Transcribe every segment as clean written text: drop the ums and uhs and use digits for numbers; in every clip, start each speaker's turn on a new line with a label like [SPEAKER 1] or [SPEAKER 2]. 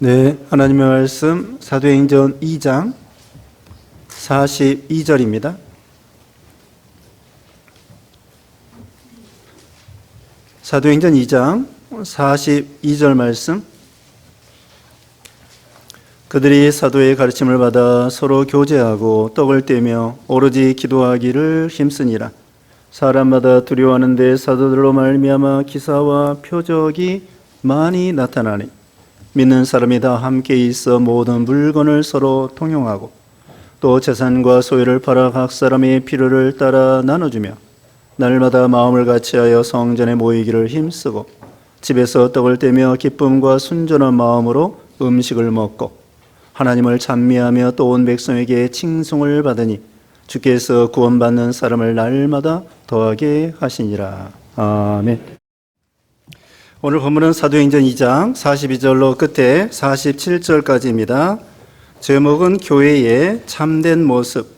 [SPEAKER 1] 네, 하나님의 말씀 사도행전 2장 42절입니다. 사도행전 2장 42절 말씀. 그들이 사도의 가르침을 받아 서로 교제하고 떡을 떼며 오로지 기도하기를 힘쓰니라. 사람마다 두려워하는데 사도들로 말미암아 기사와 표적이 많이 나타나니 믿는 사람이 다 함께 있어 모든 물건을 서로 통용하고 또 재산과 소유를 팔아 각 사람의 필요를 따라 나눠주며 날마다 마음을 같이하여 성전에 모이기를 힘쓰고 집에서 떡을 떼며 기쁨과 순전한 마음으로 음식을 먹고 하나님을 찬미하며 또 온 백성에게 칭송을 받으니 주께서 구원받는 사람을 날마다 더하게 하시니라. 아멘. 오늘 본문은 사도행전 2장 42절로 끝에 47절까지입니다. 제목은 교회의 참된 모습.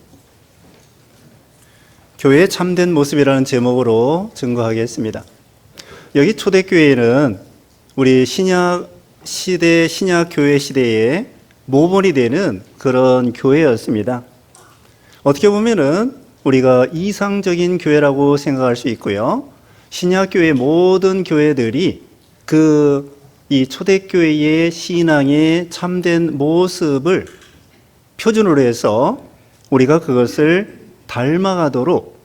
[SPEAKER 1] 교회의 참된 모습이라는 제목으로 증거하겠습니다. 여기 초대교회는 우리 신약 시대, 신약 교회 시대에 모본이 되는 그런 교회였습니다. 어떻게 보면은 우리가 이상적인 교회라고 생각할 수 있고요. 신약 교회 모든 교회들이 이 초대교회의 신앙의 참된 모습을 표준으로 해서 우리가 그것을 닮아가도록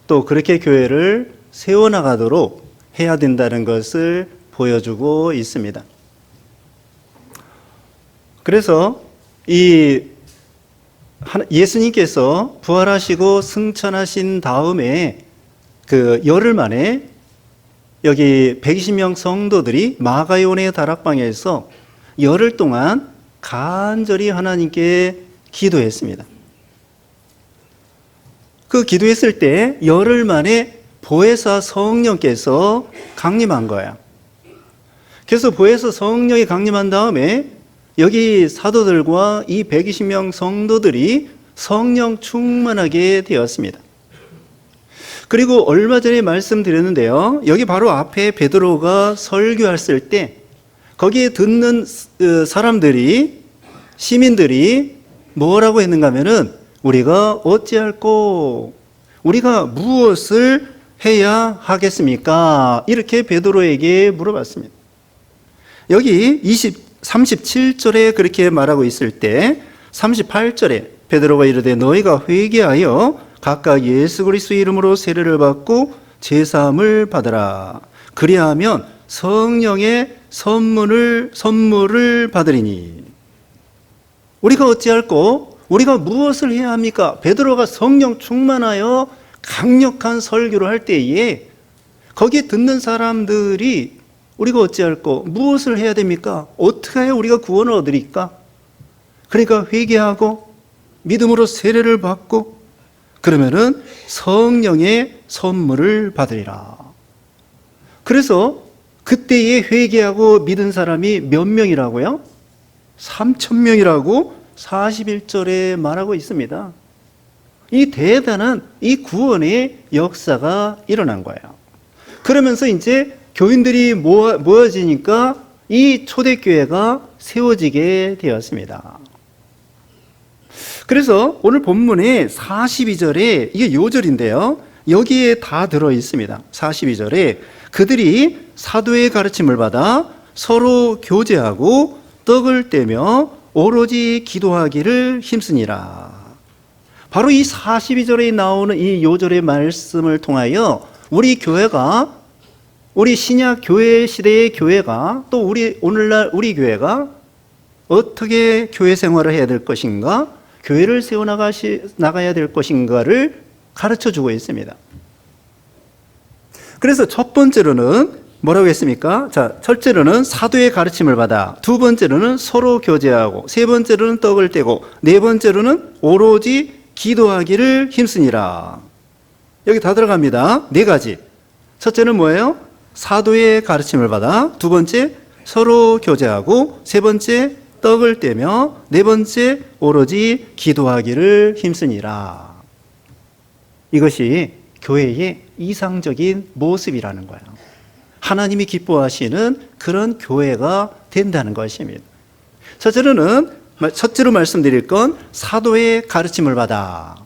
[SPEAKER 1] 또 그렇게 교회를 세워나가도록 해야 된다는 것을 보여주고 있습니다. 그래서 예수님께서 부활하시고 승천하신 다음에 열흘 만에 여기 120명 성도들이 마가온의 다락방에서 열흘 동안 간절히 하나님께 기도했습니다. 그 기도했을 때 열흘 만에 보혜사 성령께서 강림한 거야. 그래서 보혜사 성령이 강림한 다음에 여기 사도들과 이 120명 성도들이 성령 충만하게 되었습니다. 그리고 얼마 전에 말씀드렸는데요. 여기 바로 앞에 베드로가 설교했을 때 거기에 듣는 사람들이, 시민들이 뭐라고 했는가 하면은 우리가 어찌할꼬, 우리가 무엇을 해야 하겠습니까? 이렇게 베드로에게 물어봤습니다. 여기 37절에 그렇게 말하고 있을 때 38절에 베드로가 이르되 너희가 회개하여 각각 예수 그리스도의 이름으로 세례를 받고 제사함을 받으라. 그리하면 성령의 선물을 받으리니. 우리가 어찌할꼬? 우리가 무엇을 해야 합니까? 베드로가 성령 충만하여 강력한 설교를 할 때에 거기에 듣는 사람들이 우리가 어찌할꼬? 무엇을 해야 됩니까? 어떻게 해야 우리가 구원을 얻으리까? 그러니까 회개하고 믿음으로 세례를 받고 그러면은 성령의 선물을 받으리라. 그래서 그때에 회개하고 믿은 사람이 몇 명이라고요? 3,000명이라고 41절에 말하고 있습니다. 이 대단한 이 구원의 역사가 일어난 거예요. 그러면서 이제 교인들이 모여지니까 이 초대교회가 세워지게 되었습니다. 그래서 오늘 본문의 42절에 이게 요절인데요. 여기에 다 들어 있습니다. 42절에 그들이 사도의 가르침을 받아 서로 교제하고 떡을 떼며 오로지 기도하기를 힘쓰니라. 바로 이 42절에 나오는 이 요절의 말씀을 통하여 우리 교회가, 우리 신약 교회 시대의 교회가 또 오늘날 우리 교회가 어떻게 교회 생활을 해야 될 것인가, 교회를 세워나가야 될 것인가를 가르쳐주고 있습니다. 그래서 첫 번째로는 뭐라고 했습니까? 자, 첫째로는 사도의 가르침을 받아, 두 번째로는 서로 교제하고, 세 번째로는 떡을 떼고, 네 번째로는 오로지 기도하기를 힘쓰니라. 여기 다 들어갑니다. 네 가지. 첫째는 뭐예요? 사도의 가르침을 받아, 두 번째 서로 교제하고, 세 번째 떡을 떼며, 네 번째 오로지 기도하기를 힘쓰니라. 이것이 교회의 이상적인 모습이라는 거예요. 하나님이 기뻐하시는 그런 교회가 된다는 것입니다. 첫째로 말씀드릴 건 사도의 가르침을 받아.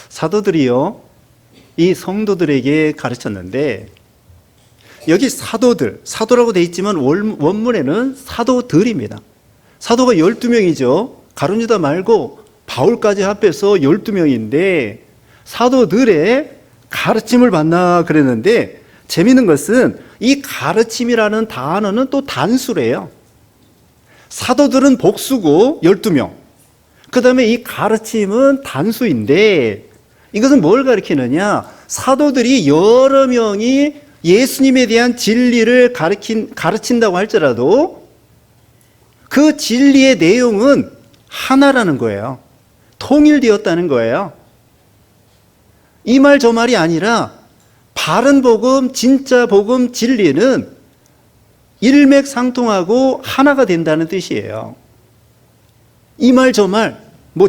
[SPEAKER 1] 사도들이요, 이 성도들에게 가르쳤는데, 여기 사도라고 되어 있지만 원문에는 사도들입니다. 사도가 12명이죠. 가룟유다 말고 바울까지 합해서 12명인데 사도들의 가르침을 받나 그랬는데, 재미있는 것은 이 가르침이라는 단어는 또 단수래요. 사도들은 복수고 12명. 그 다음에 이 가르침은 단수인데, 이것은 뭘 가리키느냐? 사도들이 여러 명이 예수님에 대한 진리를 가르친다고 할지라도 그 진리의 내용은 하나라는 거예요. 통일되었다는 거예요. 이 말 저 말이 아니라 바른 복음, 진짜 복음, 진리는 일맥상통하고 하나가 된다는 뜻이에요. 이 말 저 말,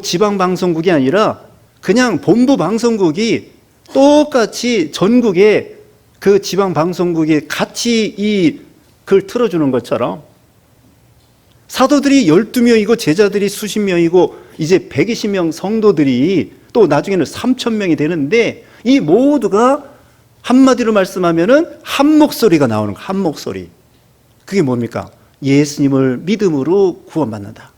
[SPEAKER 1] 지방방송국이 아니라 그냥 본부 방송국이 똑같이 전국에 그 지방방송국이 같이 그걸 틀어주는 것처럼 사도들이 12명이고 제자들이 수십 명이고 이제 120명 성도들이 또 나중에는 3,000명이 되는데, 이 모두가 한마디로 말씀하면은 한 목소리가 나오는 거예요. 한 목소리. 그게 뭡니까? 예수님을 믿음으로 구원받는다.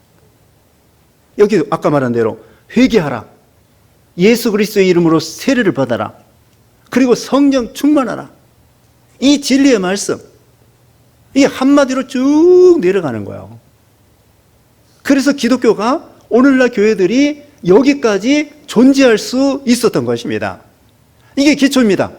[SPEAKER 1] 여기 아까 말한 대로 회개하라. 예수 그리스도의 이름으로 세례를 받아라. 그리고 성령 충만하라. 이 진리의 말씀, 이게 한마디로 쭉 내려가는 거예요. 그래서 기독교가 오늘날 교회들이 여기까지 존재할 수 있었던 것입니다. 이게 기초입니다.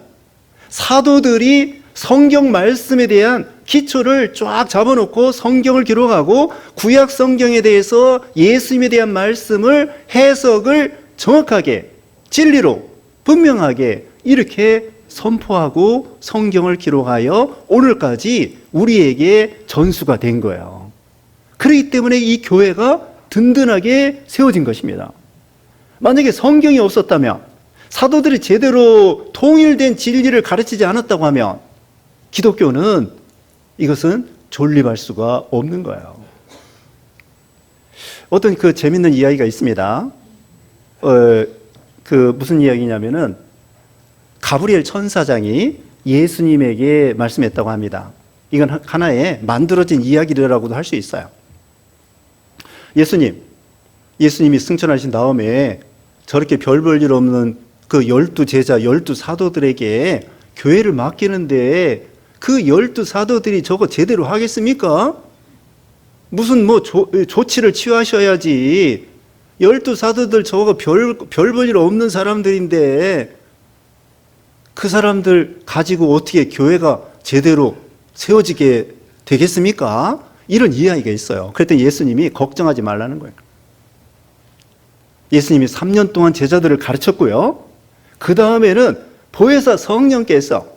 [SPEAKER 1] 사도들이 성경 말씀에 대한 기초를 쫙 잡아놓고 성경을 기록하고 구약 성경에 대해서 예수님에 대한 말씀을 해석을 정확하게 진리로 분명하게 이렇게 선포하고 성경을 기록하여 오늘까지 우리에게 전수가 된 거예요. 그렇기 때문에 이 교회가 든든하게 세워진 것입니다. 만약에 성경이 없었다면, 사도들이 제대로 통일된 진리를 가르치지 않았다고 하면 기독교는 이것은 존립할 수가 없는 거예요. 어떤 그 재밌는 이야기가 있습니다. 무슨 이야기냐면은 가브리엘 천사장이 예수님에게 말씀했다고 합니다. 이건 하나의 만들어진 이야기라고도 할 수 있어요. 예수님이 승천하신 다음에 저렇게 별 볼 일 없는 그 12제자, 12사도들에게 교회를 맡기는데 그 12사도들이 저거 제대로 하겠습니까? 무슨 조치를 취하셔야지. 12사도들 저거 별 볼 일 없는 사람들인데 그 사람들 가지고 어떻게 교회가 제대로 세워지게 되겠습니까? 이런 이야기가 있어요. 그랬더니 예수님이 걱정하지 말라는 거예요. 예수님이 3년 동안 제자들을 가르쳤고요. 그 다음에는 보혜사 성령께서,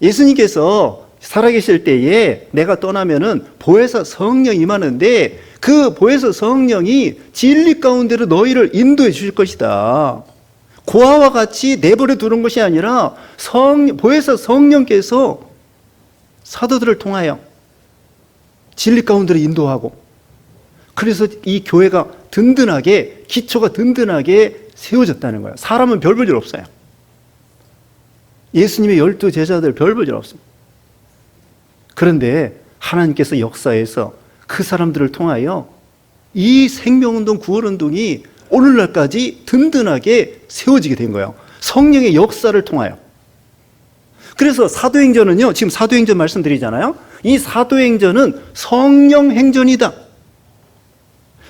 [SPEAKER 1] 예수님께서 살아계실 때에 내가 떠나면은 보혜사 성령이 임하는데 그 보혜사 성령이 진리 가운데로 너희를 인도해 주실 것이다. 고아와 같이 내버려 두는 것이 아니라 보혜사 성령께서 사도들을 통하여 진리 가운데로 인도하고, 그래서 이 교회가 든든하게, 기초가 든든하게 세워졌다는 거예요. 사람은 별 볼 일 없어요. 예수님의 12제자들 별 볼 일 없습니다. 그런데 하나님께서 역사에서 그 사람들을 통하여 이 생명운동, 구원운동이 오늘날까지 든든하게 세워지게 된 거예요. 성령의 역사를 통하여. 그래서 사도행전은요, 지금 사도행전 말씀드리잖아요. 이 사도행전은 성령 행전이다.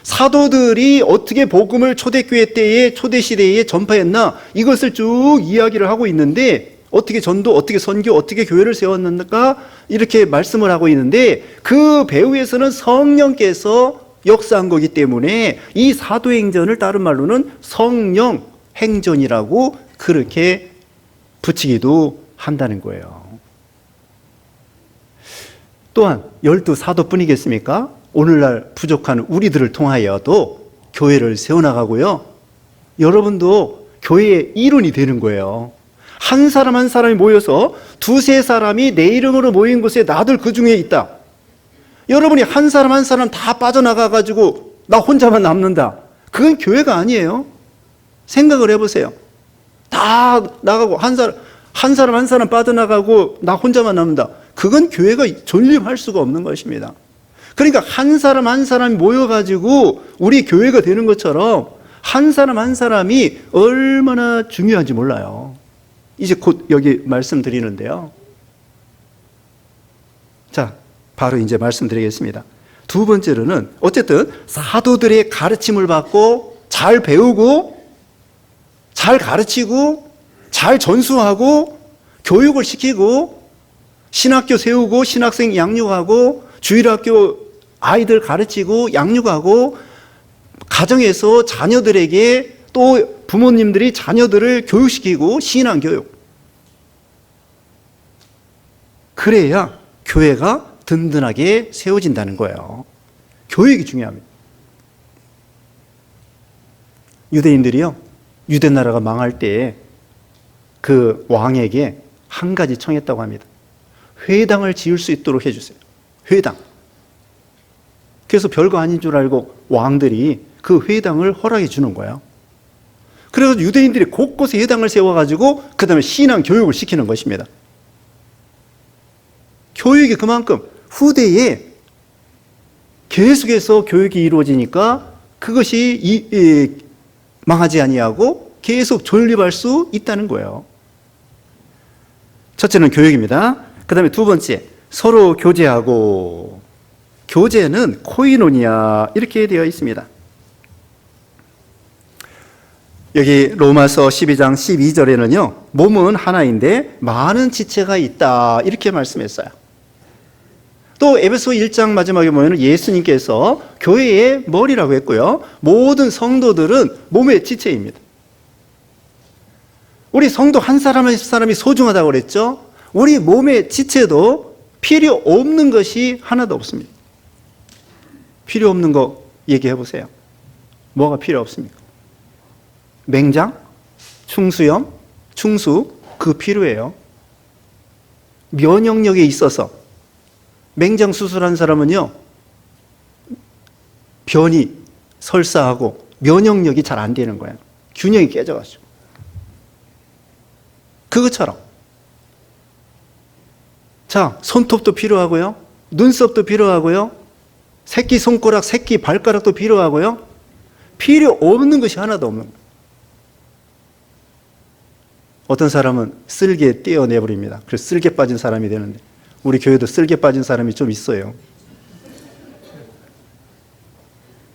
[SPEAKER 1] 사도들이 어떻게 복음을 초대교회 때에, 초대시대에 전파했나, 이것을 쭉 이야기를 하고 있는데, 어떻게 전도, 어떻게 선교, 어떻게 교회를 세웠는가, 이렇게 말씀을 하고 있는데, 그 배후에서는 성령께서 역사한 거기 때문에 이 사도행전을 다른 말로는 성령 행전이라고 그렇게 붙이기도 한다는 거예요. 또한 12사도뿐이겠습니까? 오늘날 부족한 우리들을 통하여도 교회를 세워나가고요. 여러분도 교회의 일원이 되는 거예요. 한 사람 한 사람이 모여서 두세 사람이 내 이름으로 모인 곳에 나도 그 중에 있다. 여러분이 한 사람 한 사람 다 빠져나가가지고 나 혼자만 남는다. 그건 교회가 아니에요. 생각을 해보세요. 다 나가고 한 사람 한 사람 빠져나가고 나 혼자만 남는다. 그건 교회가 존립할 수가 없는 것입니다. 그러니까 한 사람 한 사람이 모여가지고 우리 교회가 되는 것처럼 한 사람 한 사람이 얼마나 중요한지 몰라요. 이제 곧 여기 말씀드리는데요. 자, 바로 이제 말씀드리겠습니다. 두 번째로는 어쨌든 사도들의 가르침을 받고 잘 배우고 잘 가르치고 잘 전수하고 교육을 시키고 신학교 세우고 신학생 양육하고 주일학교 아이들 가르치고 양육하고 가정에서 자녀들에게 또 부모님들이 자녀들을 교육시키고 신앙교육. 그래야 교회가 든든하게 세워진다는 거예요. 교육이 중요합니다. 유대인들이요, 유대 나라가 망할 때 그 왕에게 한 가지 청했다고 합니다. 회당을 지을 수 있도록 해주세요. 회당. 그래서 별거 아닌 줄 알고 왕들이 그 회당을 허락해 주는 거예요. 그래서 유대인들이 곳곳에 회당을 세워가지고 그 다음에 신앙 교육을 시키는 것입니다. 교육이 그만큼 후대에 계속해서 교육이 이루어지니까 그것이 망하지 아니하고 계속 존립할 수 있다는 거예요. 첫째는 교육입니다. 그 다음에 두 번째, 서로 교제하고. 교제는 코이노니아 이렇게 되어 있습니다. 여기 로마서 12장 12절에는요, 몸은 하나인데 많은 지체가 있다 이렇게 말씀했어요. 또 에베소 1장 마지막에 보면 예수님께서 교회의 머리라고 했고요, 모든 성도들은 몸의 지체입니다. 우리 성도 한 사람 한 사람이 소중하다고 그랬죠. 우리 몸의 지체도 필요 없는 것이 하나도 없습니다. 필요 없는 거 얘기해 보세요. 뭐가 필요 없습니까? 맹장, 충수염, 충수, 그 필요해요. 면역력에 있어서 맹장 수술한 사람은요, 변이 설사하고 면역력이 잘 안 되는 거예요. 균형이 깨져가지고. 그것처럼. 자, 손톱도 필요하고요, 눈썹도 필요하고요, 새끼 손가락, 새끼 발가락도 필요하고요, 필요 없는 것이 하나도 없는 거예요. 어떤 사람은 쓸개 떼어내버립니다. 그래서 쓸개 빠진 사람이 되는데, 우리 교회도 쓸개 빠진 사람이 좀 있어요.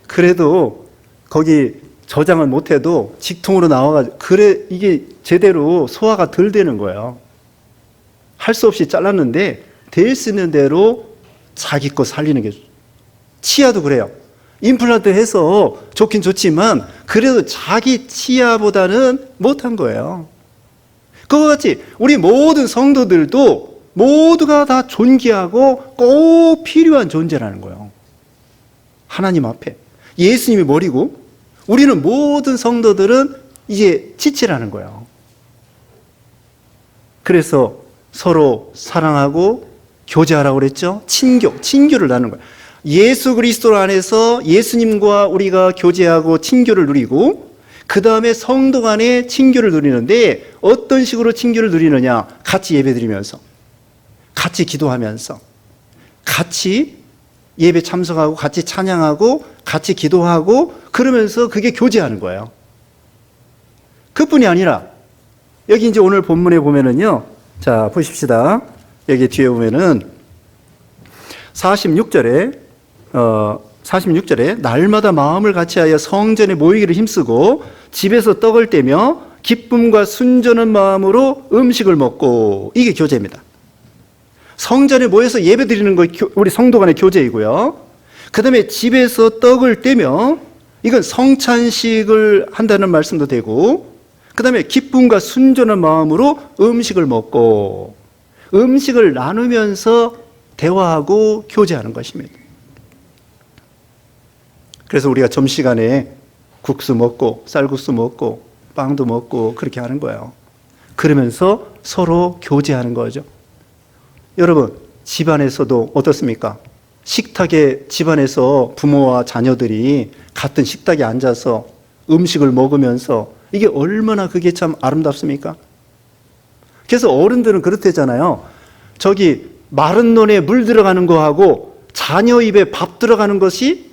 [SPEAKER 1] 그래도 거기 저장을 못해도 직통으로 나와가지고, 그래, 이게 제대로 소화가 덜 되는 거예요. 할 수 없이 잘랐는데 될 수 있는 대로 자기 거 살리는 게 좋죠. 치아도 그래요. 임플란트 해서 좋긴 좋지만 그래도 자기 치아보다는 못한 거예요. 그와 같이 우리 모든 성도들도 모두가 다 존귀하고 꼭 필요한 존재라는 거예요. 하나님 앞에 예수님이 머리고 우리는 모든 성도들은 이제 지체라는 거예요. 그래서 서로 사랑하고 교제하라고 그랬죠. 친교를 나누는 거예요. 예수 그리스도 안에서 예수님과 우리가 교제하고 친교를 누리고, 그 다음에 성도 간에 친교를 누리는데 어떤 식으로 친교를 누리느냐? 같이 예배드리면서, 같이 기도하면서, 같이 예배 참석하고, 같이 찬양하고, 같이 기도하고, 그러면서 그게 교제하는 거예요. 그뿐이 아니라 여기 이제 오늘 본문에 보면은요, 자 보십시다. 여기 뒤에 보면은 46절에 날마다 마음을 같이하여 성전에 모이기를 힘쓰고 집에서 떡을 떼며 기쁨과 순전한 마음으로 음식을 먹고, 이게 교제입니다. 성전에 모여서 예배드리는 거 우리 성도 간의 교제이고요. 그 다음에 집에서 떡을 떼며, 이건 성찬식을 한다는 말씀도 되고, 그 다음에 기쁨과 순전한 마음으로 음식을 먹고, 음식을 나누면서 대화하고 교제하는 것입니다. 그래서 우리가 점심시간에 국수 먹고 쌀국수 먹고 빵도 먹고 그렇게 하는 거예요. 그러면서 서로 교제하는 거죠. 여러분, 집안에서도 어떻습니까? 식탁에 집안에서 부모와 자녀들이 같은 식탁에 앉아서 음식을 먹으면서 이게 얼마나 그게 참 아름답습니까? 그래서 어른들은 그렇대잖아요. 저기 마른 논에 물 들어가는 거하고 자녀 입에 밥 들어가는 것이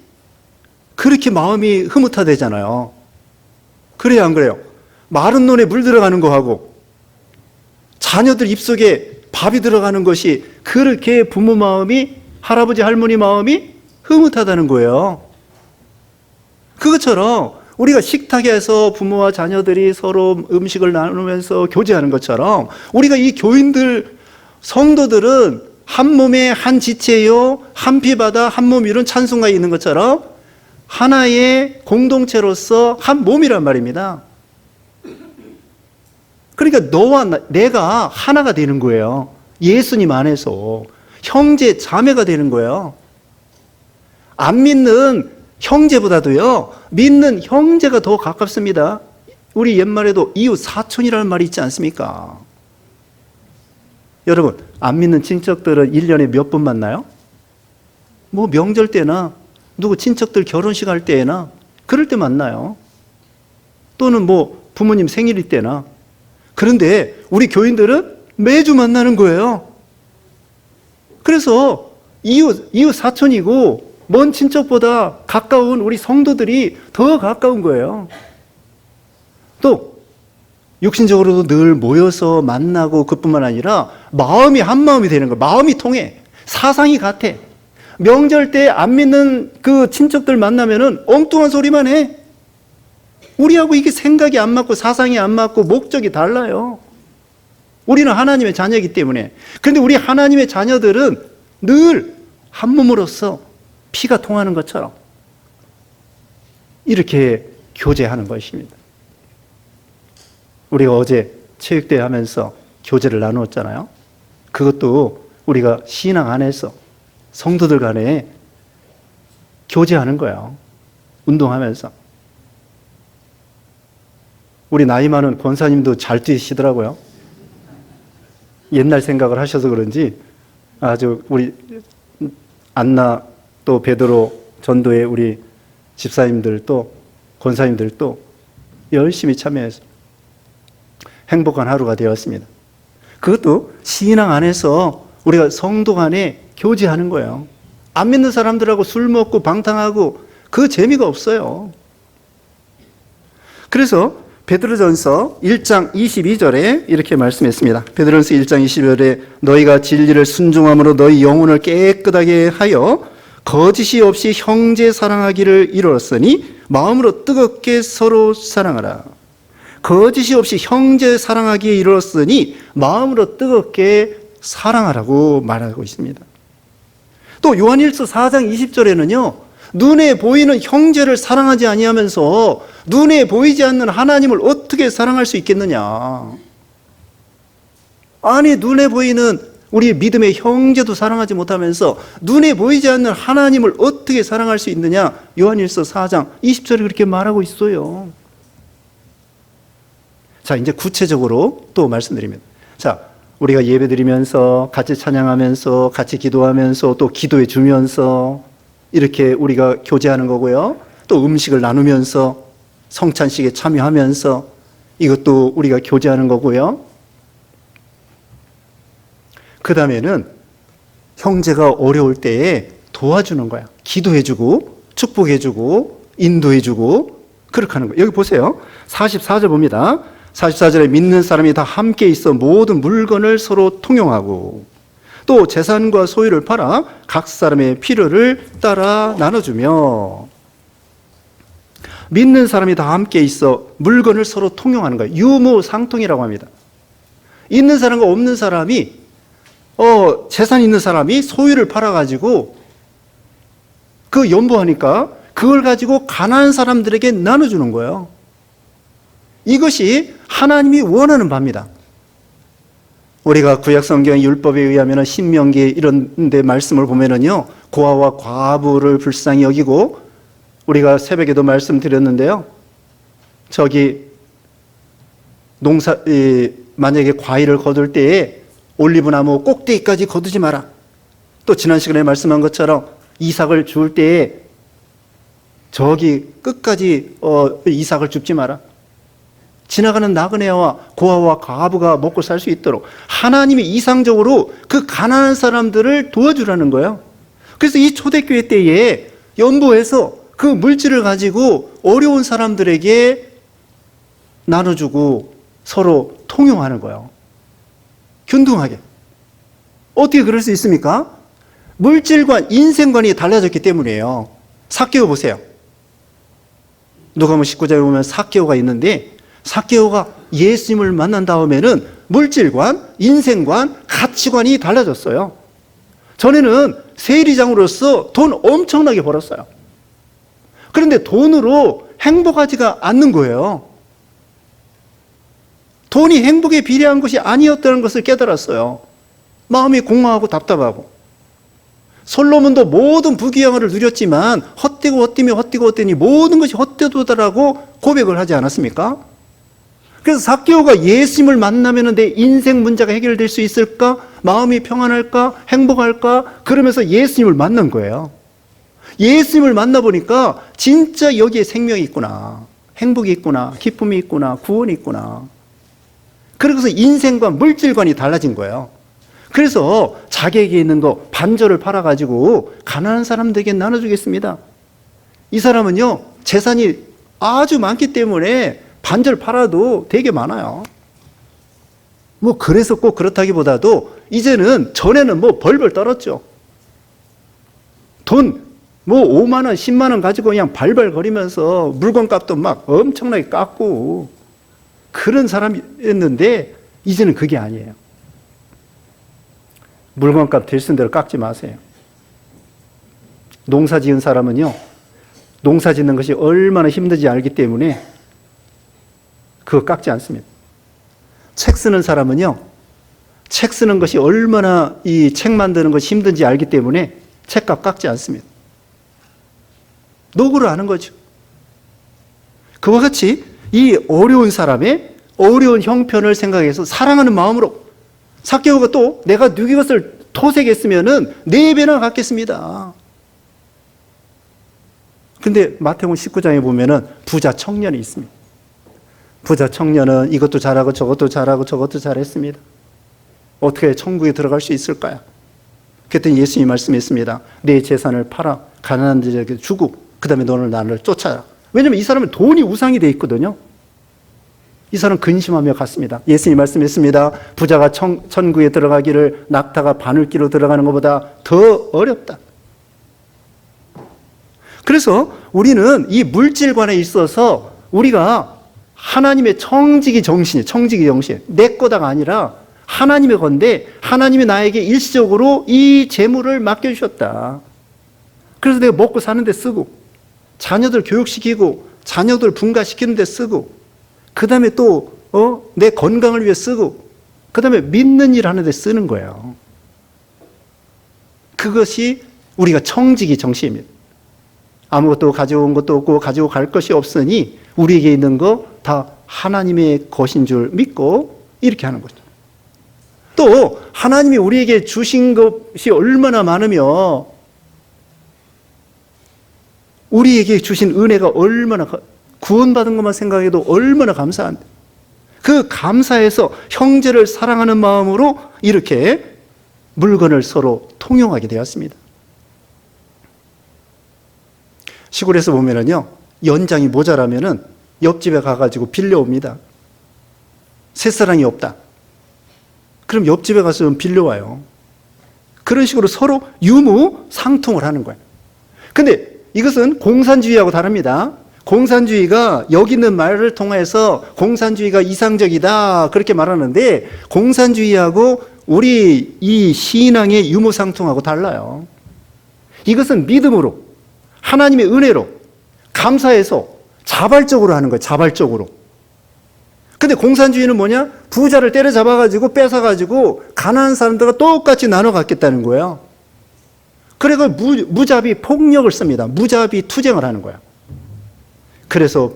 [SPEAKER 1] 그렇게 마음이 흐뭇하대잖아요. 그래요, 안 그래요? 마른 논에 물 들어가는 거하고 자녀들 입속에 밥이 들어가는 것이 그렇게 부모 마음이, 할아버지 할머니 마음이 흐뭇하다는 거예요. 그것처럼 우리가 식탁에서 부모와 자녀들이 서로 음식을 나누면서 교제하는 것처럼 우리가 이 교인들, 성도들은 한 몸의 한 지체요 한 피 바다 한 몸 이룬 찬송가에 있는 것처럼 하나의 공동체로서 한 몸이란 말입니다. 그러니까 너와 내가 하나가 되는 거예요. 예수님 안에서 형제 자매가 되는 거예요. 안 믿는 형제보다도요 믿는 형제가 더 가깝습니다. 우리 옛말에도 이웃 사촌이라는 말이 있지 않습니까? 여러분, 안 믿는 친척들은 1년에 몇 번 만나요? 뭐 명절 때나 누구 친척들 결혼식 할 때나 그럴 때 만나요. 또는 뭐 부모님 생일일 때나. 그런데 우리 교인들은 매주 만나는 거예요. 그래서 이웃 사촌이고 먼 친척보다 가까운 우리 성도들이 더 가까운 거예요. 또 육신적으로도 늘 모여서 만나고 그뿐만 아니라 마음이 한 마음이 되는 거예요. 마음이 통해. 사상이 같아. 명절 때 안 믿는 그 친척들 만나면은 엉뚱한 소리만 해. 우리하고 이게 생각이 안 맞고 사상이 안 맞고 목적이 달라요. 우리는 하나님의 자녀이기 때문에. 그런데 우리 하나님의 자녀들은 늘 한 몸으로서 피가 통하는 것처럼 이렇게 교제하는 것입니다. 우리가 어제 체육대회 하면서 교제를 나누었잖아요. 그것도 우리가 신앙 안에서 성도들 간에 교제하는 거예요. 운동하면서. 우리 나이 많은 권사님도 잘 뛰시더라고요. 옛날 생각을 하셔서 그런지 아주 우리 안나 또 베드로 전도의 우리 집사님들도 권사님들도 열심히 참여해서 행복한 하루가 되었습니다. 그것도 신앙 안에서 우리가 성도 간에 교제하는 거예요. 안 믿는 사람들하고 술 먹고 방탕하고 그 재미가 없어요. 그래서 베드로전서 1장 22절에 이렇게 말씀했습니다. 베드로전서 1장 22절에 너희가 진리를 순종함으로 너희 영혼을 깨끗하게 하여 거짓이 없이 형제 사랑하기를 이루었으니 마음으로 뜨겁게 서로 사랑하라. 거짓이 없이 형제 사랑하기에 이르렀으니 마음으로 뜨겁게 사랑하라고 말하고 있습니다. 또 요한일서 4장 20절에는요. 눈에 보이는 형제를 사랑하지 아니하면서 눈에 보이지 않는 하나님을 어떻게 사랑할 수 있겠느냐. 아니 눈에 보이는 우리 믿음의 형제도 사랑하지 못하면서 눈에 보이지 않는 하나님을 어떻게 사랑할 수 있느냐. 요한일서 4장 20절에 그렇게 말하고 있어요. 자, 이제 구체적으로 또 말씀드립니다. 자, 우리가 예배드리면서 같이 찬양하면서 같이 기도하면서 또 기도해 주면서 이렇게 우리가 교제하는 거고요. 또 음식을 나누면서 성찬식에 참여하면서 이것도 우리가 교제하는 거고요. 그 다음에는 형제가 어려울 때에 도와주는 거야. 기도해주고 축복해주고 인도해주고 그렇게 하는 거예요. 여기 보세요. 44절 봅니다. 44절에 믿는 사람이 다 함께 있어 모든 물건을 서로 통용하고 또 재산과 소유를 팔아 각 사람의 필요를 따라 나눠주며 믿는 사람이 다 함께 있어 물건을 서로 통용하는 거예요. 유무상통이라고 합니다. 있는 사람과 없는 사람이 재산 있는 사람이 소유를 팔아가지고 그 연보하니까 그걸 가지고 가난한 사람들에게 나눠주는 거예요. 이것이 하나님이 원하는 바입니다. 우리가 구약성경 율법에 의하면 신명기 이런 데 말씀을 보면은요, 고아와 과부를 불쌍히 여기고, 우리가 새벽에도 말씀드렸는데요, 저기 만약에 과일을 거둘 때에 올리브나무 꼭대기까지 거두지 마라. 또 지난 시간에 말씀한 것처럼 이삭을 줄 때에 저기 끝까지 이삭을 줍지 마라. 지나가는 나그네와 고아와 과부가 먹고 살 수 있도록 하나님이 이상적으로 그 가난한 사람들을 도와주라는 거예요. 그래서 이 초대교회 때에 연보해서 그 물질을 가지고 어려운 사람들에게 나눠주고 서로 통용하는 거예요. 균등하게. 어떻게 그럴 수 있습니까? 물질관, 인생관이 달라졌기 때문이에요. 삭개오 보세요. 누가복음 19장에 보면 삭개오가 있는데 삭개오가 예수님을 만난 다음에는 물질관, 인생관, 가치관이 달라졌어요. 전에는 세리장으로서 돈 엄청나게 벌었어요. 그런데 돈으로 행복하지가 않는 거예요. 돈이 행복에 비례한 것이 아니었다는 것을 깨달았어요. 마음이 공허하고 답답하고. 솔로몬도 모든 부귀영화를 누렸지만 헛되니 모든 것이 헛되도다라고 고백을 하지 않았습니까? 그래서 삭개오가 예수님을 만나면 내 인생 문제가 해결될 수 있을까? 마음이 평안할까? 행복할까? 그러면서 예수님을 만난 거예요. 예수님을 만나보니까 진짜 여기에 생명이 있구나. 행복이 있구나. 기쁨이 있구나. 구원이 있구나. 그래서 인생관, 물질관이 달라진 거예요. 그래서 자기에게 있는 거 반절을 팔아가지고 가난한 사람들에게 나눠주겠습니다. 이 사람은요, 재산이 아주 많기 때문에 반절 팔아도 되게 많아요. 뭐 그래서 꼭 그렇다기보다도 이제는 전에는 뭐 벌벌 떨었죠. 돈 뭐 5만 원, 10만 원 가지고 그냥 발발거리면서 물건값도 막 엄청나게 깎고 그런 사람이었는데 이제는 그게 아니에요. 물건값 될 수 있는 대로 깎지 마세요. 농사 지은 사람은요, 농사 짓는 것이 얼마나 힘든지 알기 때문에 그거 깎지 않습니다. 책 쓰는 사람은요, 책 쓰는 것이 얼마나 이 책 만드는 것이 힘든지 알기 때문에 책값 깎지 않습니다. 노고를 아는 거죠. 그와 같이 이 어려운 사람의 어려운 형편을 생각해서 사랑하는 마음으로 삭개오가 또 내가 누기 것을 토색했으면은 4배나 갚겠습니다. 근데 마태복음 19장에 보면은 부자 청년이 있습니다. 부자 청년은 이것도 잘하고 저것도 잘하고 저것도 잘했습니다. 어떻게 천국에 들어갈 수 있을까요? 그랬더니 예수님이 말씀했습니다. 내 재산을 팔아 가난한 자에게 주고 그 다음에 너는 나를 쫓아라. 왜냐하면 이 사람은 돈이 우상이 되어 있거든요. 이 사람은 근심하며 갔습니다. 예수님이 말씀했습니다. 부자가 천국에 들어가기를 낙타가 바늘기로 들어가는 것보다 더 어렵다. 그래서 우리는 이 물질관에 있어서 우리가 하나님의 청지기 정신, 내 거다가 아니라 하나님의 건데 하나님이 나에게 일시적으로 이 재물을 맡겨주셨다. 그래서 내가 먹고 사는 데 쓰고 자녀들 교육시키고 자녀들 분가시키는 데 쓰고 그 다음에 또 내 건강을 위해 쓰고 그 다음에 믿는 일 하는 데 쓰는 거예요. 그것이 우리가 청지기 정신입니다. 아무것도 가져온 것도 없고 가지고 갈 것이 없으니 우리에게 있는 거 다 하나님의 것인 줄 믿고 이렇게 하는 거죠. 또 하나님이 우리에게 주신 것이 얼마나 많으며 우리에게 주신 은혜가 얼마나 구원받은 것만 생각해도 얼마나 감사한데 그 감사해서 형제를 사랑하는 마음으로 이렇게 물건을 서로 통용하게 되었습니다. 시골에서 보면은요, 연장이 모자라면은 옆집에 가가지고 빌려옵니다. 새사랑이 없다. 그럼 옆집에 가서 좀 빌려와요. 그런 식으로 서로 유무상통을 하는 거예요. 근데 이것은 공산주의하고 다릅니다. 공산주의가 여기 있는 말을 통해서 공산주의가 이상적이다 그렇게 말하는데 공산주의하고 우리 이 신앙의 유무상통하고 달라요. 이것은 믿음으로 하나님의 은혜로 감사해서 자발적으로 하는 거예요. 자발적으로. 근데 공산주의는 뭐냐? 부자를 때려잡아가지고 뺏어가지고 가난한 사람들과 똑같이 나눠 갖겠다는 거예요. 그래서 무자비 폭력을 씁니다. 무자비 투쟁을 하는 거예요. 그래서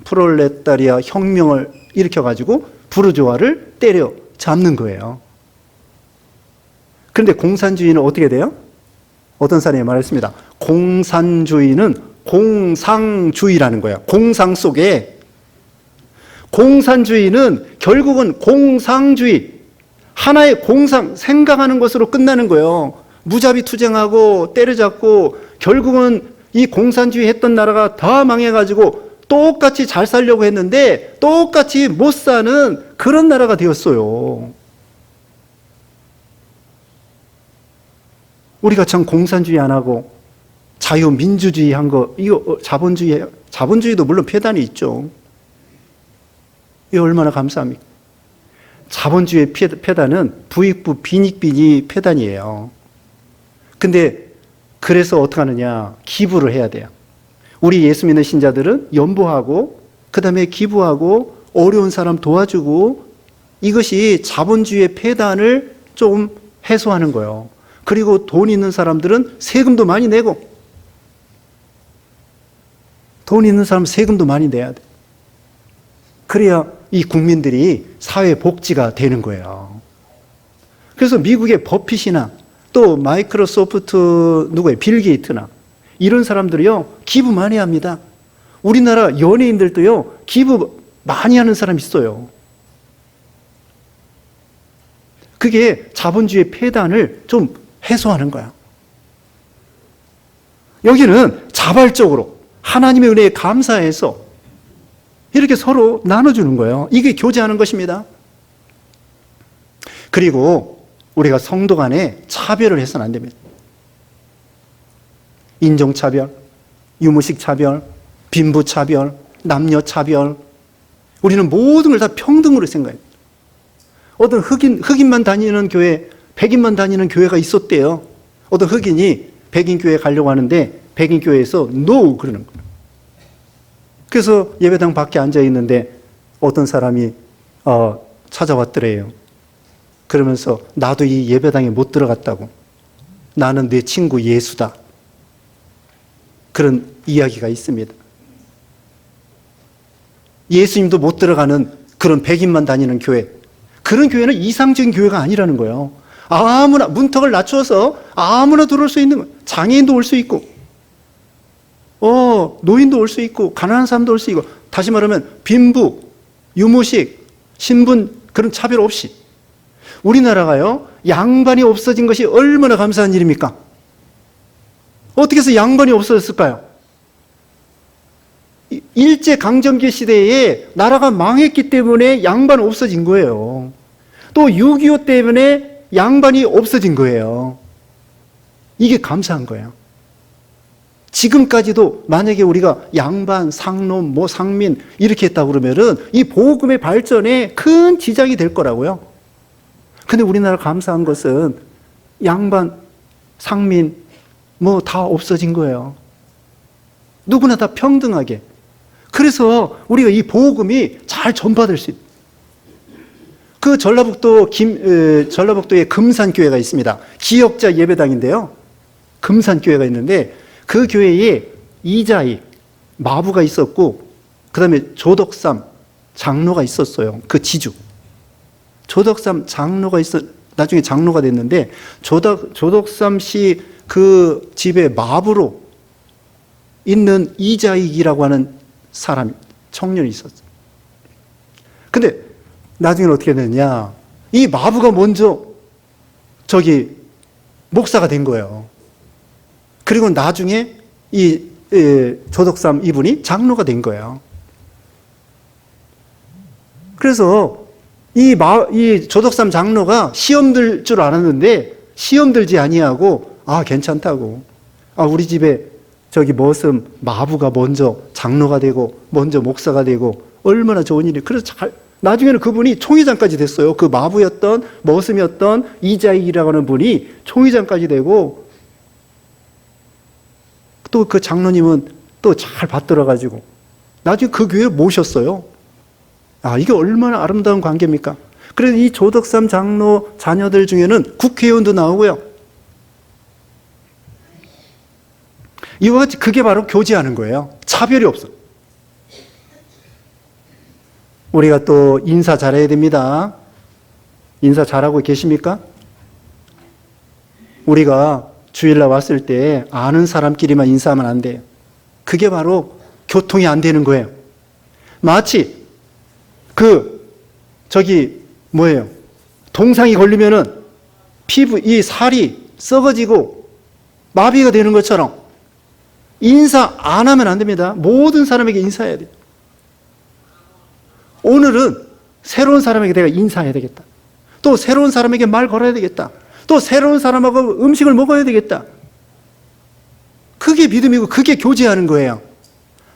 [SPEAKER 1] 프롤레타리아 혁명을 일으켜가지고 부르주아를 때려 잡는 거예요. 그런데 공산주의는 어떻게 돼요? 어떤 사람이 말했습니다. 공산주의는 공상주의라는 거예요. 공상 속에 공산주의는 결국은 공상주의, 하나의 공상, 생각하는 것으로 끝나는 거예요. 무자비 투쟁하고 때려잡고 결국은 이 공산주의 했던 나라가 다 망해가지고 똑같이 잘 살려고 했는데 똑같이 못 사는 그런 나라가 되었어요. 우리가 참 공산주의 안 하고 자유민주주의 한 거, 이거 자본주의도 물론 폐단이 있죠. 이거 얼마나 감사합니까? 자본주의 폐단은 부익부 빈익빈이 폐단이에요. 근데 그래서 어떻게 하느냐? 기부를 해야 돼요. 우리 예수 믿는 신자들은 연보하고 그 다음에 기부하고 어려운 사람 도와주고 이것이 자본주의의 폐단을 좀 해소하는 거예요. 그리고 돈 있는 사람들은 세금도 많이 내고 돈 있는 사람 세금도 많이 내야 돼. 그래야 이 국민들이 사회 복지가 되는 거예요. 그래서 미국의 버핏이나 또 마이크로소프트 누구예요? 빌 게이트나 이런 사람들이요 기부 많이 합니다. 우리나라 연예인들도요 기부 많이 하는 사람 있어요. 그게 자본주의 폐단을 좀 해소하는 거야. 여기는 자발적으로 하나님의 은혜에 감사해서 이렇게 서로 나눠주는 거예요. 이게 교제하는 것입니다. 그리고 우리가 성도 간에 차별을 해서는 안 됩니다. 인종차별, 유무식차별, 빈부차별, 남녀차별. 우리는 모든 걸 다 평등으로 생각해요. 어떤 흑인만 다니는 교회, 백인만 다니는 교회가 있었대요. 어떤 흑인이 백인 교회에 가려고 하는데 백인 교회에서 NO 그러는 거예요. 그래서 예배당 밖에 앉아 있는데 어떤 사람이 찾아왔더래요. 그러면서 나도 이 예배당에 못 들어갔다고. 나는 내 친구 예수다. 그런 이야기가 있습니다. 예수님도 못 들어가는 그런 백인만 다니는 교회. 그런 교회는 이상적인 교회가 아니라는 거예요. 아무나 문턱을 낮춰서 아무나 들어올 수 있는 거예요. 장애인도 올 수 있고 노인도 올 수 있고 가난한 사람도 올 수 있고 다시 말하면 빈부, 유무식, 신분 그런 차별 없이 우리나라가요 양반이 없어진 것이 얼마나 감사한 일입니까? 어떻게 해서 양반이 없어졌을까요? 일제강점기 시대에 나라가 망했기 때문에 양반 없어진 거예요. 또 6.25 때문에 양반이 없어진 거예요. 이게 감사한 거예요. 지금까지도 만약에 우리가 양반, 상놈, 상민 이렇게 했다 그러면은 이 복음의 발전에 큰 지장이 될 거라고요. 근데 우리나라 감사한 것은 양반, 상민 다 없어진 거예요. 누구나 다 평등하게. 그래서 우리가 이 복음이 잘 전파될 수 있어요. 그 전라북도에 금산교회가 있습니다. 기역자 예배당인데요. 금산교회가 있는데 그 교회에 이자희 마부가 있었고 그 다음에 조덕삼 장로가 있었어요. 그 지주. 조덕삼 장로가 나중에 장로가 됐는데 조덕삼 씨 그 집에 마부로 있는 이자익이라고 하는 사람, 청년이 있었어요. 근데 나중에는 어떻게 됐냐? 이 마부가 먼저 목사가 된 거예요. 그리고 나중에 이 조덕삼 이분이 장로가 된 거예요. 그래서 이 조덕삼 장로가 시험 들 줄 알았는데 시험 들지 아니하고 괜찮다고. 우리 집에 머슴 마부가 먼저 장로가 되고 먼저 목사가 되고 얼마나 좋은 일이. 그래서 나중에는 그분이 총회장까지 됐어요. 그 마부였던 머슴이었던 이자익이라고 하는 분이 총회장까지 되고 또 그 장로님은 또 잘 받들어가지고 나중에 그 교회를 모셨어요. 이게 얼마나 아름다운 관계입니까? 그래서 이 조덕삼 장로 자녀들 중에는 국회의원도 나오고요. 이와 같이 그게 바로 교제하는 거예요. 차별이 없어. 우리가 또 인사 잘해야 됩니다. 인사 잘하고 계십니까? 우리가 주일날 왔을 때 아는 사람끼리만 인사하면 안 돼요. 그게 바로 교통이 안 되는 거예요. 마치 동상이 걸리면은 피부, 이 살이 썩어지고 마비가 되는 것처럼 인사 안 하면 안 됩니다. 모든 사람에게 인사해야 돼요. 오늘은 새로운 사람에게 내가 인사해야 되겠다. 또 새로운 사람에게 말 걸어야 되겠다. 또 새로운 사람하고 음식을 먹어야 되겠다. 그게 믿음이고 그게 교제하는 거예요.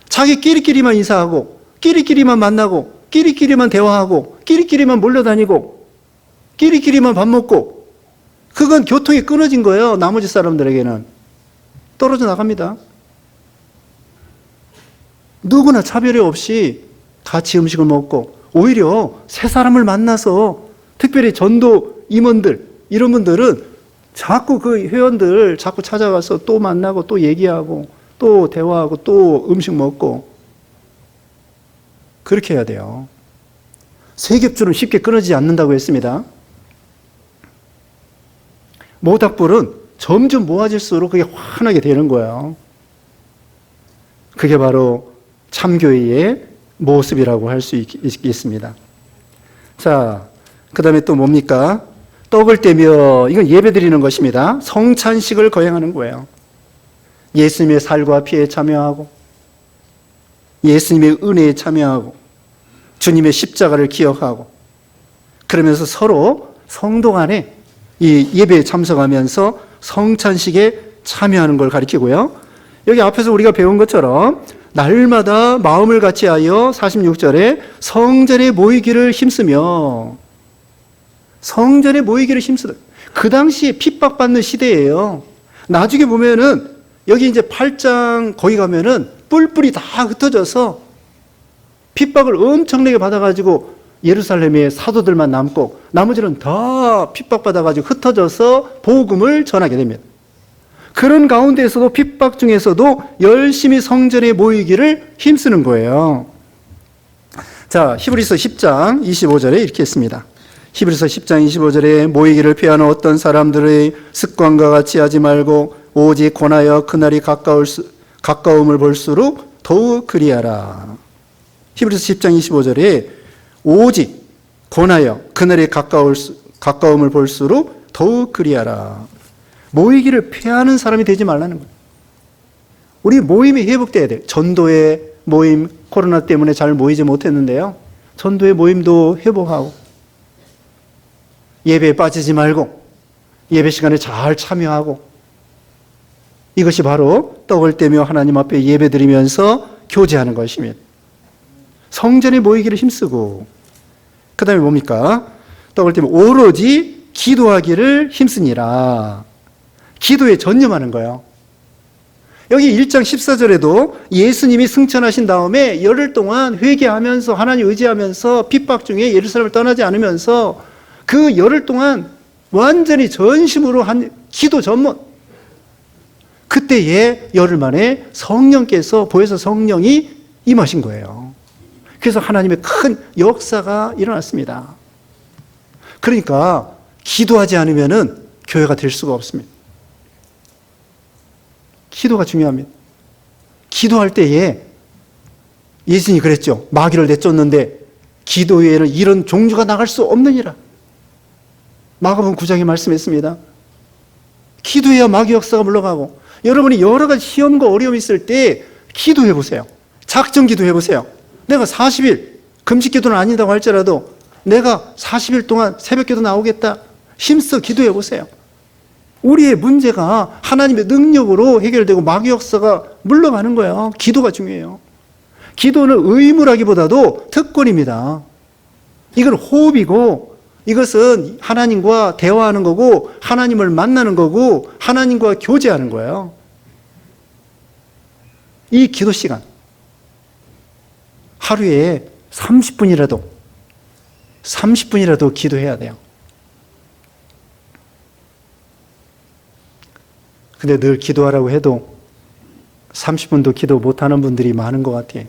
[SPEAKER 1] 자기끼리끼리만 인사하고 끼리끼리만 만나고 끼리끼리만 대화하고 끼리끼리만 몰려다니고 끼리끼리만 밥 먹고 그건 교통이 끊어진 거예요. 나머지 사람들에게는 떨어져 나갑니다. 누구나 차별이 없이 같이 음식을 먹고 오히려 새 사람을 만나서 특별히 전도 임원들 이런 분들은 자꾸 그 회원들 자꾸 찾아가서 또 만나고 또 얘기하고 또 대화하고 또 음식 먹고 그렇게 해야 돼요. 세겹줄은 쉽게 끊어지지 않는다고 했습니다. 모닥불은 점점 모아질수록 그게 환하게 되는 거예요. 그게 바로 참교회의 모습이라고 할 수 있겠습니다. 자, 그 다음에 또 뭡니까? 떡을 떼며, 이건 예배 드리는 것입니다. 성찬식을 거행하는 거예요. 예수님의 살과 피에 참여하고, 예수님의 은혜에 참여하고, 주님의 십자가를 기억하고, 그러면서 서로 성도 간에 이 예배에 참석하면서 성찬식에 참여하는 걸 가리키고요. 여기 앞에서 우리가 배운 것처럼 날마다 마음을 같이하여 46절에 성전에 모이기를 힘쓰며, 성전에 모이기를 힘쓰다. 그 당시에 핍박받는 시대예요. 나중에 보면은 여기 이제 8장 거기 가면은 뿔뿔이 다 흩어져서 핍박을 엄청나게 받아가지고 예루살렘에 사도들만 남고 나머지는 다 핍박받아가지고 흩어져서 복음을 전하게 됩니다. 그런 가운데에서도 핍박 중에서도 열심히 성전에 모이기를 힘쓰는 거예요. 자, 히브리서 10장 25절에 이렇게 했습니다. 히브리서 10장 25절에 모이기를 피하는 어떤 사람들의 습관과 같이 하지 말고 오직 권하여 그날이 가까움을 볼수록 더욱 그리하라. 히브리서 10장 25절에 오직 권하여 그날이 가까움을 볼수록 더욱 그리하라. 모이기를 피하는 사람이 되지 말라는 거예요. 우리 모임이 회복돼야 돼요. 전도의 모임, 코로나 때문에 잘 모이지 못했는데요. 전도의 모임도 회복하고 예배에 빠지지 말고 예배 시간에 잘 참여하고 이것이 바로 떡을 떼며 하나님 앞에 예배 드리면서 교제하는 것입니다. 성전에 모이기를 힘쓰고 그 다음에 뭡니까? 떡을 떼며 오로지 기도하기를 힘쓰니라. 기도에 전념하는 거예요. 여기 1장 14절에도 예수님이 승천하신 다음에 열흘 동안 회개하면서 하나님 의지하면서 핍박 중에 예루살렘을 떠나지 않으면서 그 열흘 동안 완전히 전심으로 한 기도 전문. 그때에 열흘 만에 성령께서 보혜사 성령이 임하신 거예요. 그래서 하나님의 큰 역사가 일어났습니다. 그러니까 기도하지 않으면은 교회가 될 수가 없습니다. 기도가 중요합니다. 기도할 때에 예수님이 그랬죠. 마귀를 내쫓는데 기도 외에는 이런 종류가 나갈 수 없느니라. 마가복음 9장에 말씀했습니다. 기도해야 마귀 역사가 물러가고 여러분이 여러 가지 시험과 어려움이 있을 때 기도해 보세요. 작정 기도해 보세요. 내가 40일 금식 기도는 아니다고 할지라도 내가 40일 동안 새벽 기도 나오겠다. 힘써 기도해 보세요. 우리의 문제가 하나님의 능력으로 해결되고 마귀 역사가 물러가는 거예요. 기도가 중요해요. 기도는 의무라기보다도 특권입니다. 이건 호흡이고 이것은 하나님과 대화하는 거고 하나님을 만나는 거고 하나님과 교제하는 거예요. 이 기도 시간 하루에 30분이라도 기도해야 돼요. 근데 늘 기도하라고 해도 30분도 기도 못하는 분들이 많은 것 같아요.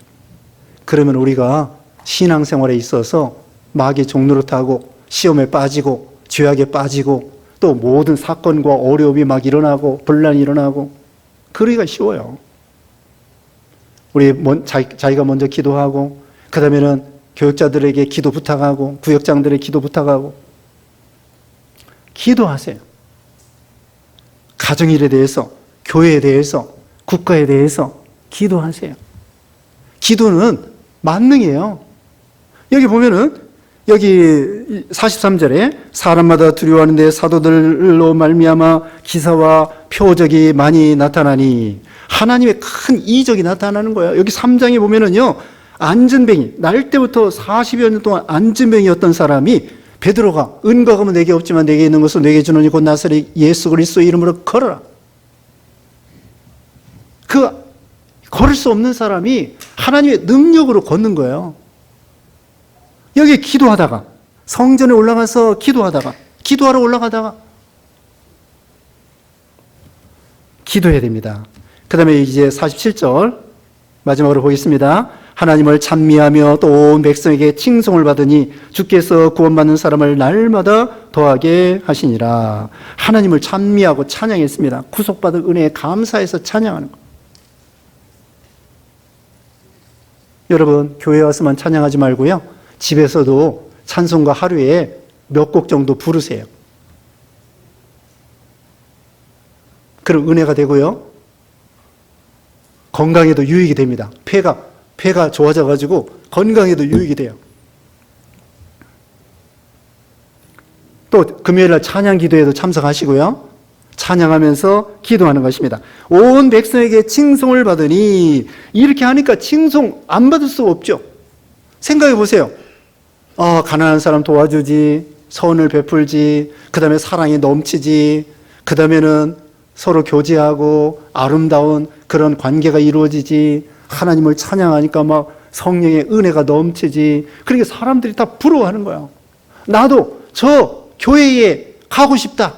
[SPEAKER 1] 그러면 우리가 신앙생활에 있어서 마귀의 종노릇하고 시험에 빠지고 죄악에 빠지고 또 모든 사건과 어려움이 막 일어나고 분란이 일어나고 그러기가 쉬워요. 우리 자기가 먼저 기도하고 그 다음에는 교육자들에게 기도 부탁하고 구역장들에게 기도 부탁하고 기도하세요. 가정일에 대해서, 교회에 대해서, 국가에 대해서 기도하세요. 기도는 만능이에요. 여기 보면은 여기 43절에 사람마다 두려워하는데 사도들로 말미암아 기사와 표적이 많이 나타나니 하나님의 큰 이적이 나타나는 거예요. 여기 3장에 보면은요, 안전뱅이, 날 때부터 40여 년 동안 안전뱅이였던 사람이 베드로가 은과 금은 내게 없지만 내게 있는 것을 내게 주노니 곧 나사렛 예수 그리스도의 이름으로 걸어라. 그 걸을 수 없는 사람이 하나님의 능력으로 걷는 거예요. 여기 기도하다가 성전에 올라가서 기도하러 올라가다가 기도해야 됩니다. 그 다음에 이제 47절 마지막으로 보겠습니다. 하나님을 찬미하며 또 온 백성에게 칭송을 받으니 주께서 구원받는 사람을 날마다 더하게 하시니라. 하나님을 찬미하고 찬양했습니다. 구속받은 은혜에 감사해서 찬양하는 것. 여러분, 교회 와서만 찬양하지 말고요, 집에서도 찬송가 하루에 몇 곡 정도 부르세요. 그럼 은혜가 되고요, 건강에도 유익이 됩니다. 폐가 좋아져가지고 건강에도 유익이 돼요. 또 금요일날 찬양 기도에도 참석하시고요, 찬양하면서 기도하는 것입니다. 온 백성에게 칭송을 받으니, 이렇게 하니까 칭송 안 받을 수 없죠. 생각해 보세요. 가난한 사람 도와주지, 선을 베풀지, 그 다음에 사랑이 넘치지, 그 다음에는 서로 교제하고 아름다운 그런 관계가 이루어지지, 하나님을 찬양하니까 막 성령의 은혜가 넘치지. 그러니까 사람들이 다 부러워하는 거야. 나도 저 교회에 가고 싶다,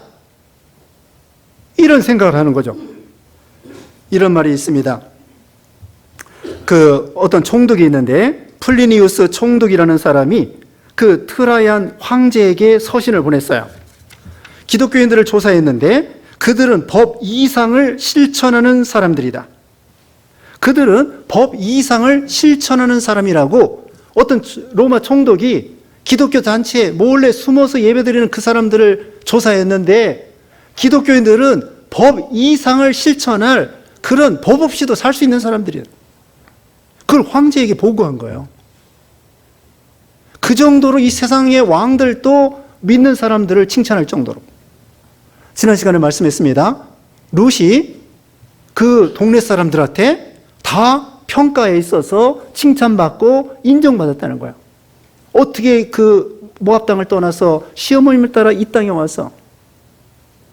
[SPEAKER 1] 이런 생각을 하는 거죠. 이런 말이 있습니다. 어떤 총독이 있는데, 플리니우스 총독이라는 사람이 그 트라이안 황제에게 서신을 보냈어요. 기독교인들을 조사했는데 그들은 법 이상을 실천하는 사람들이다. 그들은 법 이상을 실천하는 사람이라고 어떤 로마 총독이 기독교 단체에 몰래 숨어서 예배드리는 그 사람들을 조사했는데, 기독교인들은 법 이상을 실천할 그런 법 없이도 살 수 있는 사람들이에요. 그걸 황제에게 보고한 거예요. 그 정도로 이 세상의 왕들도 믿는 사람들을 칭찬할 정도로. 지난 시간에 말씀했습니다. 룻이 그 동네 사람들한테 다 평가에 있어서 칭찬받고 인정받았다는 거예요. 어떻게 그 모압 땅을 떠나서 시어머님을 따라 이 땅에 와서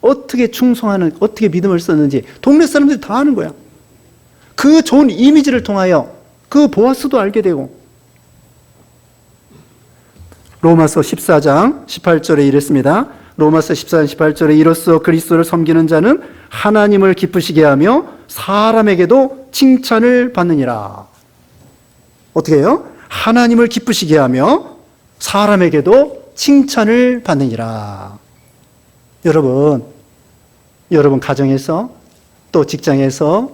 [SPEAKER 1] 어떻게 충성하는, 어떻게 믿음을 썼는지 동네 사람들이 다 아는 거야. 그 좋은 이미지를 통하여 그 보아스도 알게 되고. 로마서 14장 18절에 이랬습니다. 로마서 14장 18절에 이로써 그리스도를 섬기는 자는 하나님을 기쁘시게 하며 사람에게도 칭찬을 받느니라. 어떻게 해요? 하나님을 기쁘시게 하며 사람에게도 칭찬을 받느니라. 여러분 가정에서, 또 직장에서,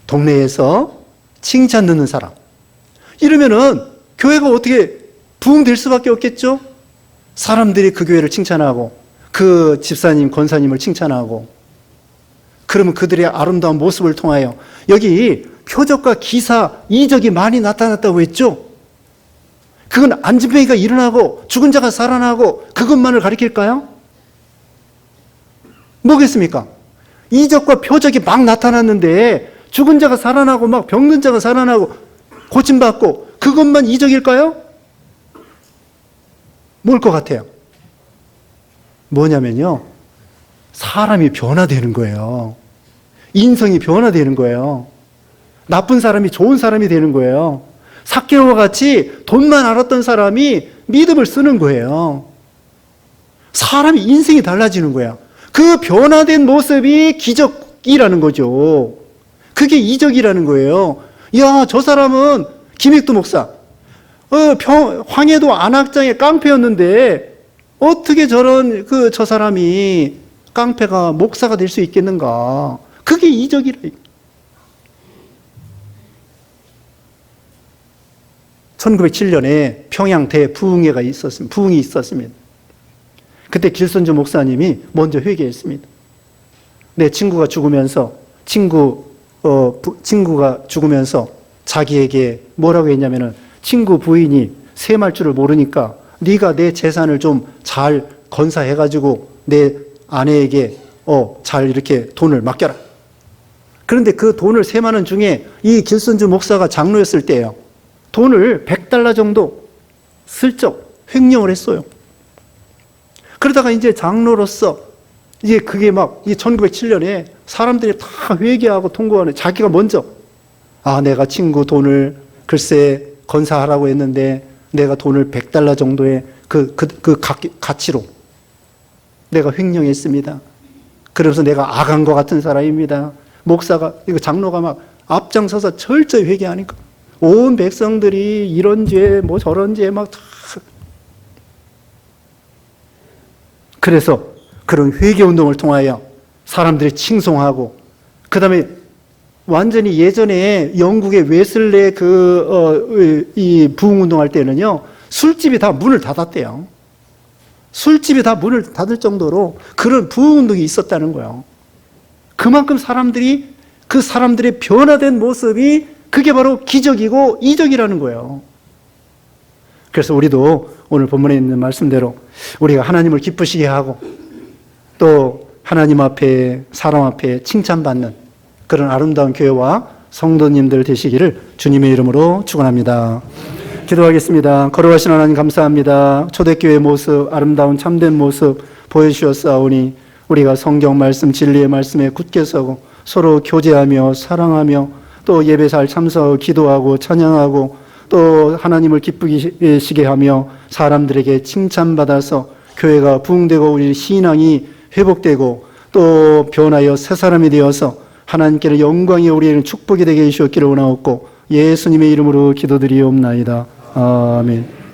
[SPEAKER 1] 동네에서 칭찬 듣는 사람, 이러면은 교회가 어떻게 부흥될 수밖에 없겠죠? 사람들이 그 교회를 칭찬하고 그 집사님, 권사님을 칭찬하고, 그러면 그들의 아름다운 모습을 통하여, 여기 표적과 기사, 이적이 많이 나타났다고 했죠? 그건 안진뱅이가 일어나고 죽은 자가 살아나고 그것만을 가리킬까요? 뭐겠습니까? 이적과 표적이 막 나타났는데 죽은 자가 살아나고 막 병든 자가 살아나고 고침받고, 그것만 이적일까요? 뭘 것 같아요? 뭐냐면요, 사람이 변화되는 거예요. 인성이 변화되는 거예요. 나쁜 사람이 좋은 사람이 되는 거예요. 삭개오와 같이 돈만 알았던 사람이 믿음을 쓰는 거예요. 사람이 인생이 달라지는 거야. 그 변화된 모습이 기적이라는 거죠. 그게 이적이라는 거예요. 야, 저 사람은 김익두 목사, 황해도 안악장의 깡패였는데 어떻게 저 사람이 깡패가 목사가 될 수 있겠는가? 그게 이적이라. 1907년에 평양 대부흥회가 있었습니다. 부흥이 있었습니다. 그때 길선주 목사님이 먼저 회개했습니다. 내 친구가 죽으면서 친구가 죽으면서 자기에게 뭐라고 했냐면은, 친구 부인이 세말 줄을 모르니까 네가 내 재산을 좀 잘 건사해가지고 내 아내에게 잘 이렇게 돈을 맡겨라. 그런데 그 돈을 세마는 중에 이 길선주 목사가 장로였을 때예요. 돈을 $100 정도 슬쩍 횡령을 했어요. 그러다가 이제 장로로서 이제 그게 막 1907년에 사람들이 다 회개하고 통고하는, 자기가 먼저 내가 친구 돈을 글쎄 건사하라고 했는데 내가 돈을 $100 정도의 그 가치로 내가 횡령했습니다. 그러면서 내가 악한 것 같은 사람입니다. 목사가, 이거 장로가 막 앞장서서 철저히 회개하니까 온 백성들이 이런 죄, 뭐 저런 죄 막 다. 그래서 그런 회개 운동을 통하여 사람들이 칭송하고, 그 다음에 완전히 예전에 영국의 웨슬레 이 부흥 운동할 때는요, 술집이 다 문을 닫았대요. 술집이 다 문을 닫을 정도로 그런 부흥 운동이 있었다는 거예요. 그만큼 그 사람들의 변화된 모습이 그게 바로 기적이고 이적이라는 거예요. 그래서 우리도 오늘 본문에 있는 말씀대로 우리가 하나님을 기쁘시게 하고 또 하나님 앞에, 사람 앞에 칭찬받는 그런 아름다운 교회와 성도님들 되시기를 주님의 이름으로 축원합니다. 기도하겠습니다. 거룩하신 하나님 감사합니다. 초대교회의 모습, 아름다운 참된 모습 보여주셨사오니 우리가 성경 말씀, 진리의 말씀에 굳게 서고 서로 교제하며 사랑하며 또 예배 잘 참석하고 기도하고 찬양하고 또 하나님을 기쁘시게 하며 사람들에게 칭찬받아서 교회가 부흥되고 우리 신앙이 회복되고 또 변하여 새 사람이 되어서 하나님께는 영광이 우리에게는 축복이 되게 해주셨기를 원하옵고 예수님의 이름으로 기도드리옵나이다. 아멘.